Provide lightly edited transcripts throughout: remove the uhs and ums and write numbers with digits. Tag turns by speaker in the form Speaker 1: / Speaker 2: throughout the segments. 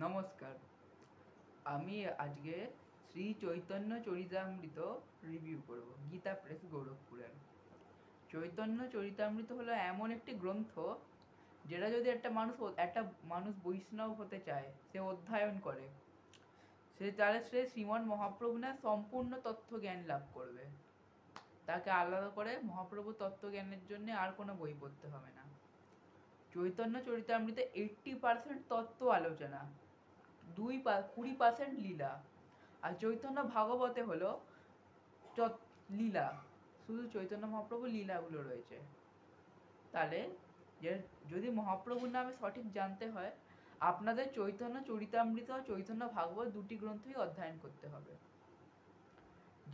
Speaker 1: নমস্কার। আমি আজকে শ্রী চৈতন্য চরিতামৃত রিভিউ করব, গীতা প্রেস গৌরখপুরের। চৈতন্য চরিতামৃত হলো এমন একটি গ্রন্থ যেটা যদি একটা মানুষ বৈষ্ণব হতে চায়, সে অধ্যয়ন করে, তাহলে সে শ্রীমন মহাপ্রভুর সম্পূর্ণ তত্ত্ব জ্ঞান লাভ করবে। তাকে আলাদা করে মহাপ্রভু তত্ত্ব জ্ঞানের জন্য আর কোনো বই পড়তে হবে না। চৈতন্য চরিতামৃতে 80% তত্ত্ব আলোচনা, 20% লীলা। আর চৈতন্য ভাগবতে হলো লীলা, শুধু চৈতন্য মহাপ্রভুর লীলাগুলো রয়েছে। তাহলে যদি মহাপ্রভুর নামে সঠিক জানতে হয়, আপনাদের চৈতন্য চরিতামৃত ও চৈতন্য ভাগবত দুটি গ্রন্থই অধ্যয়ন করতে হবে।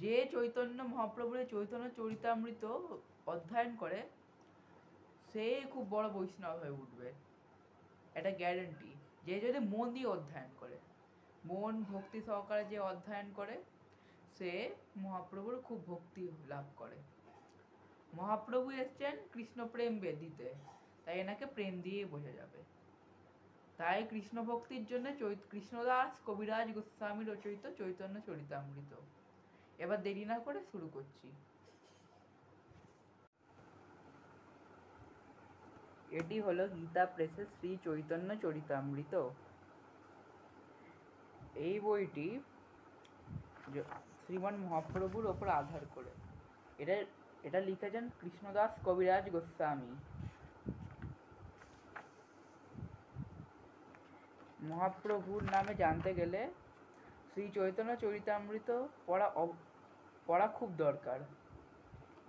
Speaker 1: যে চৈতন্য মহাপ্রভুর চৈতন্য চরিতামৃত অধ্যয়ন করে, সে খুব বড় বৈষ্ণব হয়ে উঠবে, এটা গ্যারেন্টি। যে যদি মন দিয়ে অধ্যয়ন করে, মন ভক্তি সহকারে যে অধ্যয়ন করে, সে মহাপ্রভুর খুব ভক্তি লাভ করে। মহাপ্রভু এসছেন কৃষ্ণ প্রেম দিতে, তাই এনাকে প্রেম দিয়েই বোঝা যাবে। তাই কৃষ্ণ ভক্তির জন্য কৃষ্ণদাস কবিরাজ গোস্বামী রচিত চৈতন্য চরিতামৃত। এবার দেরি না করে শুরু করছি। এটি হলো গীতা প্রেসের শ্রী চৈতন্য চরিতামৃত। এই বইটি শ্রীমান মহাপ্রভুর ওপর আধার করে। এটা লিখেছেন কৃষ্ণদাস কবিরাজ গোস্বামী। মহাপ্রভুর নামে জানতে গেলে শ্রী চৈতন্য চরিতামৃত পড়া খুব দরকার।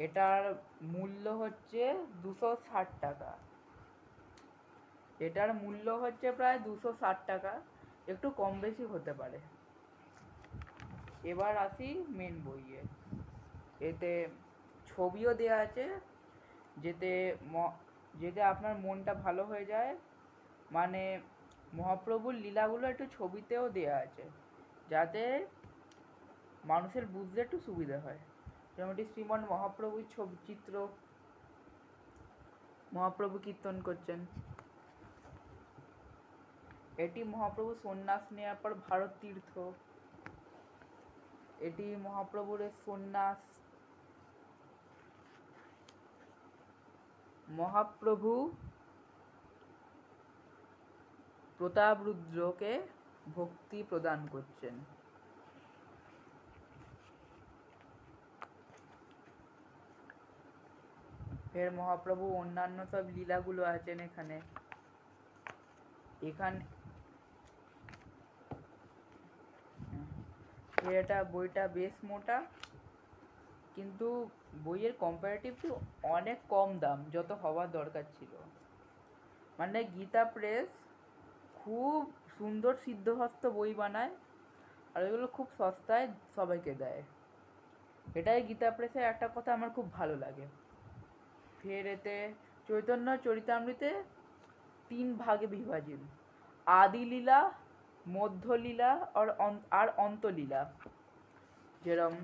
Speaker 1: এটার মূল্য হচ্ছে 260 টাকা। এটার মূল্য হচ্ছে প্রায় 260 টাকা, একটু কম বেশি হতে পারে। এবার আসি মেন বইয়ে। এতে ছবিও দেওয়া আছে, যেতে আপনার মনটা ভালো হয়ে যায়। মানে মহাপ্রভুর লীলাগুলো একটু ছবিতেও দেওয়া আছে, যাতে মানুষের বুঝতে একটু সুবিধা হয়। যেমন শ্রীমান মহাপ্রভুর ছবি চিত্র, মহাপ্রভু কীর্তন করছেন। এটি মহাপ্রভু সন্ন্যাস নেওয়ার পর ভারত তীর্থ। এটি মহাপ্রভুর সন্ন্যাস। মহাপ্রভু প্রতাপরুদ্রকে ভক্তি প্রদান করছেন। ফের মহাপ্রভু অন্যান্য সব লীলাগুলো আছেন এখানে। এটা বইটা বেশ মোটা, কিন্তু বইয়ের কম্পারেটিভলি অনেক কম দাম, যত হওয়ার দরকার ছিল। মানে গীতা প্রেস খুব সুন্দর সিদ্ধহস্ত বই বানায়, আর এগুলো খুব সস্তায় সবাইকে দেয়। এটাই গীতা প্রেসের একটা কথা আমার খুব ভালো লাগে। ফের এতে চৈতন্য চরিতামৃতে 3 ভাগে বিভাজন: আদি লীলা, মধ্যলীলা আর অন্তলীলা। যেরকম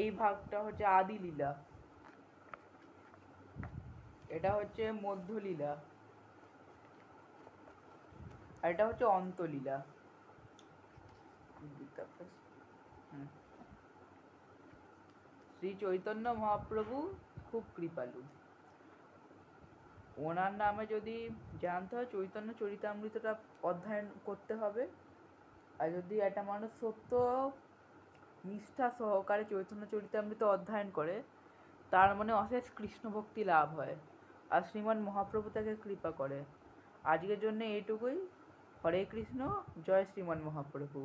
Speaker 1: এই ভাগটা হচ্ছে আদি লীলা, এটা হচ্ছে মধ্যলীলা, আর এটা হচ্ছে অন্তলীলা। শ্রী চৈতন্য মহাপ্রভু খুব কৃপালু। ওনার নামে যদি জানতে হয়, চৈতন্য চরিতামৃতটা অধ্যয়ন করতে হবে। আর যদি একটা মানুষ সত্য নিষ্ঠা সহকারে চৈতন্য চরিতামৃত অধ্যয়ন করে, তার মানে অশেষ কৃষ্ণ ভক্তি লাভ হয়, আর শ্রীমান মহাপ্রভু তাকে কৃপা করে। আজকের জন্য এইটুকুই। হরে কৃষ্ণ, জয় শ্রীমান মহাপ্রভু।